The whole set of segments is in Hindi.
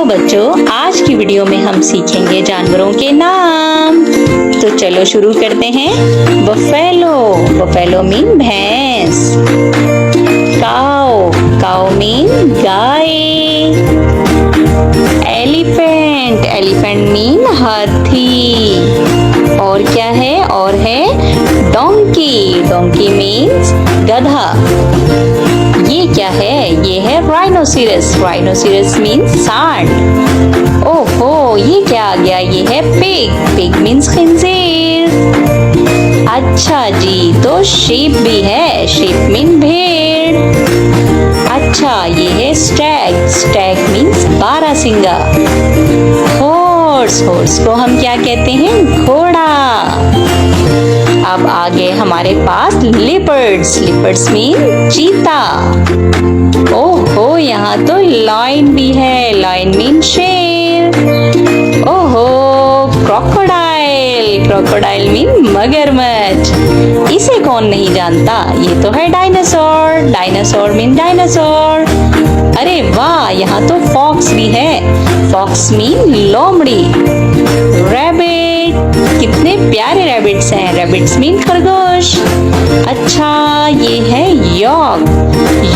बच्चों, आज की वीडियो में हम सीखेंगे जानवरों के नाम। तो चलो शुरू करते हैं। बफेलो, बफेलो मीन भैंस। काऊ, काऊ मीन गाय। एलिफेंट, एलिफेंट मीन हाथी। और क्या है? और है डोंकी, डोंकी मीन्स गधा। ये क्या है? ये है राइनोसिरस, राइनोसिरस मीन्स सांड। ओहो, ये क्या आ गया? ये है पिग, पिग मीन्स खिंजीर। अच्छा जी, तो शीप भी है, शीप मीन भेड़। अच्छा, ये है स्टैग, स्टैग मीन्स बारहसिंगा। हॉर्स, हॉर्स को हम क्या कहते हैं? घोड़ा। अब आगे हमारे पास लिपर्ड्स, लिपर्ड्स मीन चीता। ओहो, यहाँ तो लायन भी है, लायन मीन शेर। ओहो, क्रोकोडाइल, क्रोकोडाइल मीन मगरमच्छ। इसे कौन नहीं जानता? ये तो है डायनासोर, डायनासोर मीन डायनासोर। अरे वाह, यहाँ तो फॉक्स भी है, फॉक्स मीन लोमड़ी। रैबिट, कितने प्यारे रैबिट्स हैं, रैबिट्स मीन खरगोश। अच्छा, ये है यॉक,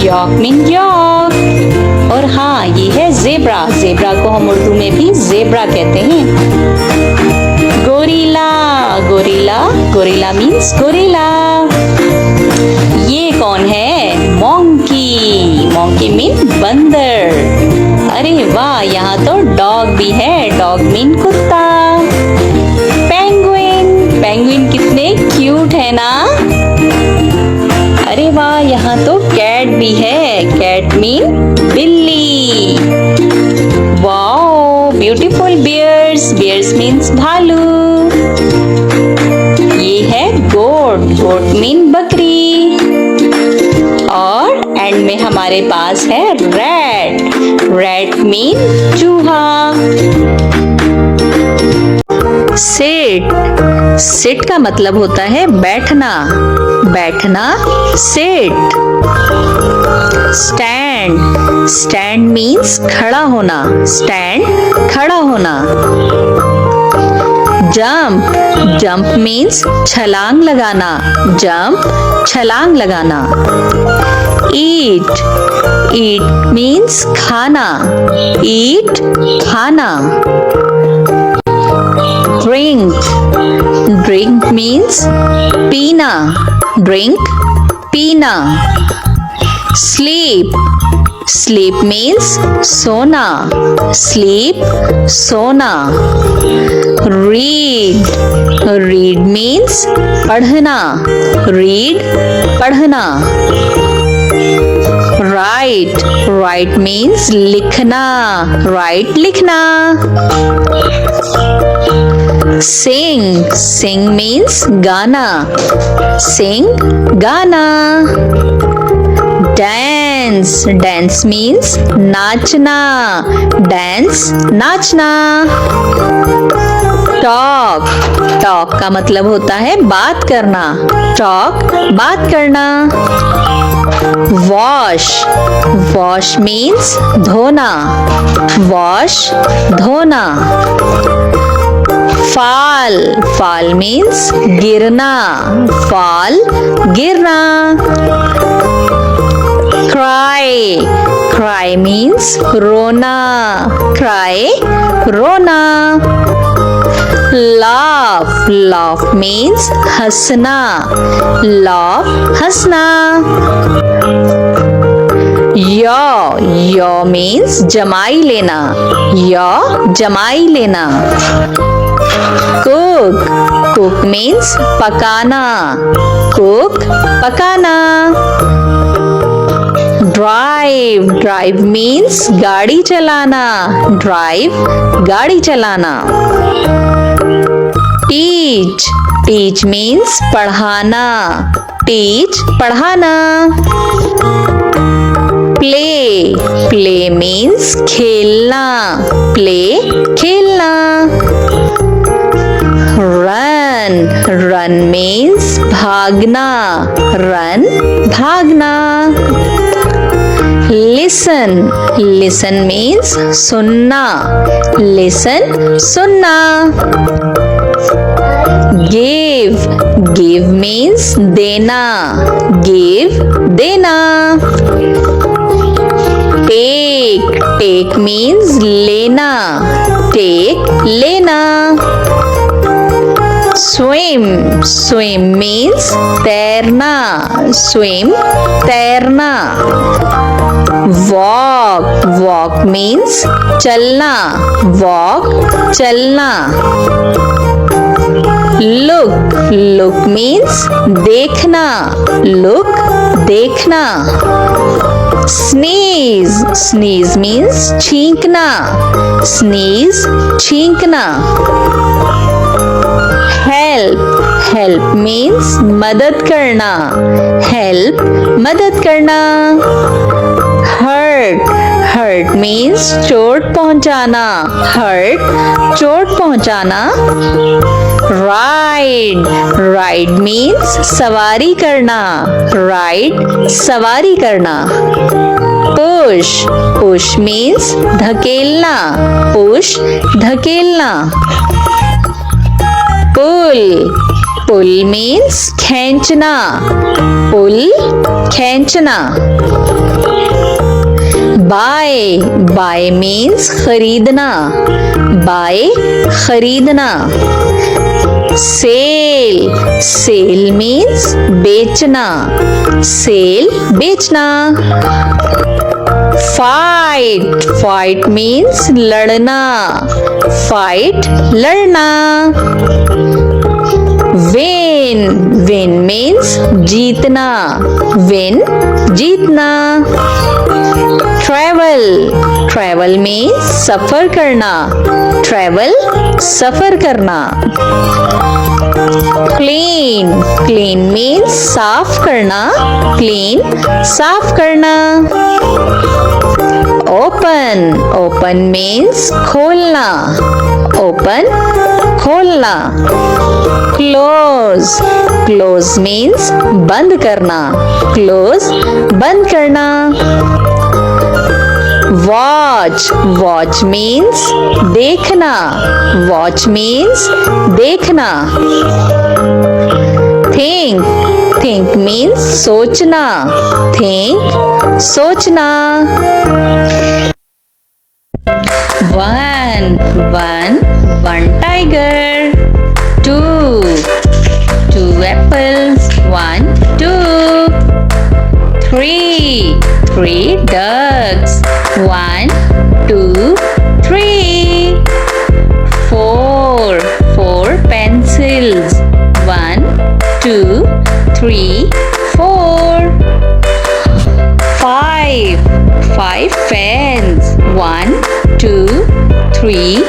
यॉक मीन यॉक। और हाँ, ये है जेब्रा, जेब्रा को हम उर्दू में भी जेब्रा कहते हैं। Gorilla, gorilla, gorilla means gorilla. ये कौन है? मोंकी, मोंकी मीन बंदर। अरे वाह, यहाँ तो डॉग भी है, डॉग मीन कुत्ता। पेंगुइन, पेंगुइन कितने क्यूट है ना। अरे वाह, यहाँ तो कैट भी है, कैट मीन बिल्ली। Wow, beautiful bears, bears means भालू। ये है गोट, गोट मीन बकरी। और एंड में हमारे पास है रैट, रैट मीन चूहा। सिट, सिट का मतलब होता है बैठना, बैठना सिट। स्टैंड, स्टैंड मीन्स खड़ा होना, स्टैंड खड़ा होना। जंप, जंप मीन्स छलांग लगाना, जंप छलांग लगाना। ईट, ईट मीन्स खाना, ईट खाना। ड्रिंक, ड्रिंक मीन्स पीना, ड्रिंक पीना। स्लीप, स्लीप मीन्स सोना, स्लीप सोना। रीड, रीड मीन्स पढ़ना, रीड पढ़ना। राइट, राइट मीन्स लिखना, राइट लिखना। सिंग, सिंग मीन्स गाना, सिंग गाना। डांस, डांस मीन्स नाचना, डांस नाचना। टॉक, टॉक का मतलब होता है बात करना, टॉक बात करना। वॉश, वॉश मीन्स धोना, वॉश धोना। फॉल, फॉल मीन्स गिरना, फॉल गिरना। क्राई, क्राई मीन्स रोना, क्राई रोना। लाफ, लाफ मीन्स हंसना, लाफ हंसना। यॉ, यॉ मीन्स जमाई लेना, यॉ जमाई लेना। कुक, कुक मीन्स पकाना, कुक पकाना। ड्राइव, ड्राइव मीन्स गाड़ी चलाना, ड्राइव गाड़ी चलाना। टीच, टीच मीन्स पढ़ाना, टीच पढ़ाना। प्ले, प्ले मीन्स खेलना, प्ले खेलना। रन, रन मीन्स भागना, रन भागना। लिसन, Listen means सुनना. Listen सुनना. Give. Give means देना. Give देना. Take. Take means लेना. Take लेना. Swim. Swim means तैरना. Swim तैरना. Walk. Walk means चलना. Walk चलना. Look. Look means देखना. Look देखना. Sneeze. Sneeze means छींकना. Sneeze छींकना. Help. Help means मदद करना. Help मदद करना. Hurt. Hurt means चोट पहुंचाना. Hurt चोट पहुंचाना. Ride. Ride means सवारी करना. Ride सवारी करना. Push. Push means धकेलना. Push धकेलना. Pull. Pull means खींचना. Pull खींचना. Buy. Buy means खरीदना. Buy खरीदना. Sell. Sell means बेचना. Sell बेचना. Fight. Fight means लड़ना. Fight लड़ना. Win. Win means जीतना. Win जीतना. Travel. Travel means सफर करना. Travel सफर करना. Clean. Clean means साफ करना. Clean साफ करना. Open. Open means खोलना. Open खोलना. Close. Close means बंद करना. Close बंद करना. Watch. Watch means देखना. Watch means देखना. Think. Think means सोचना. Think सोचना. One. One tiger. Two apples. 1, 2. Three ducks. 1, 2, 3. Four pencils. 1, 2, 3, 4. Five fans. 1, 2, 3,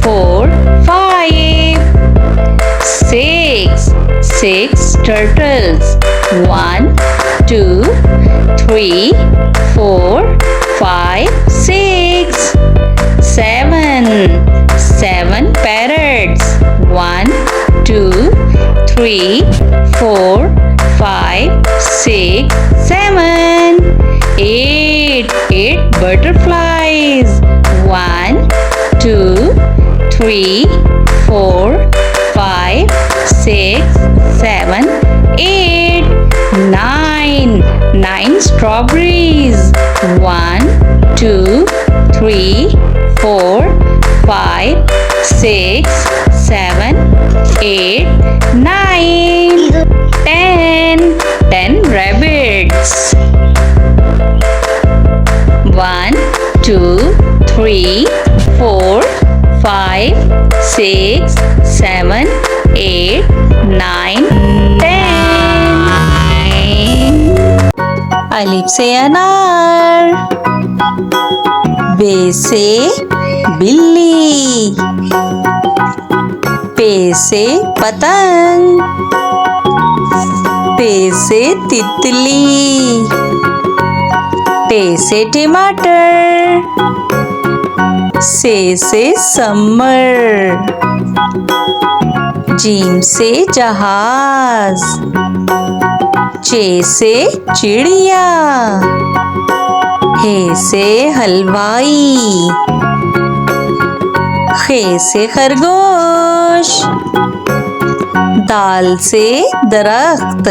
4, 5. Six turtles. 1, 2, 3, 4, 5, 6. Seven parrots. 1, 2, 3, 4, 5, 6, 7. Eight butterflies. 1, 2, 3, 4, 5, 6, 7, 8. Nine strawberries. 1, 2, 3, 4, 5, 6, 7, 8, 9. 10 rabbits. 1, 2, 3, 4, 5, 6, 7, 8, 9, 10. अलिफ से अनार. बे से बिल्ली. पे से पतंग. ते से तितली. टे से टमाटर. से समर. जीम से जहाज. चे से चिड़िया. हे से हलवाई, खे से खरगोश, दाल से दरख्त,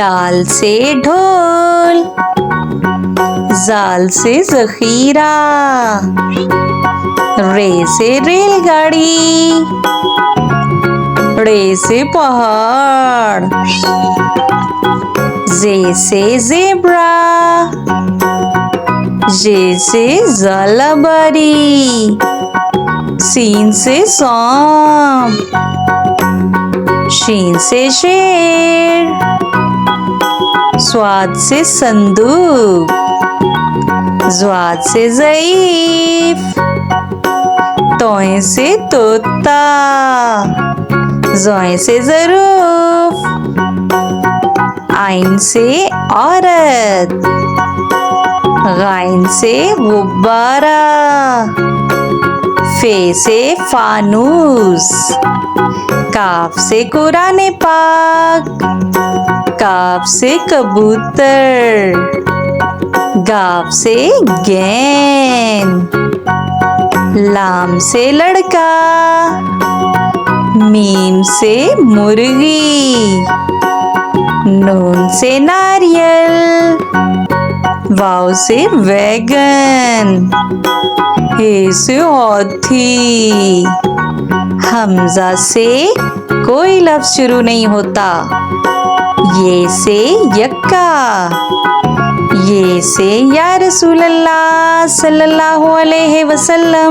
डाल से ढोल, जाल से जखीरा, रे से रेलगाड़ी, रे से पहाड़, जे से जेब्रा, जे से जलाबारी, सीन से सांप, शीन से शेर, स्वाद से संदूक, ज्वाद से ज़ईफ, तोए से तोता, ज़ोए से ज़रूफ, आइन से औरत, गाइन से गुब्बारा, फे से फानूस, काफ से कुरान पाक, काफ से कबूतर, गाफ से गेंद, लाम से लड़का, मीम से मुर्गी, नून से नारियल, वाव से वैगन, हे से हाथी, हमजा से कोई लफ्ज शुरू नहीं होता, ये से यक्का, ये से या रसूल अल्लाह सल्लल्लाहु अलैहि वसल्लम।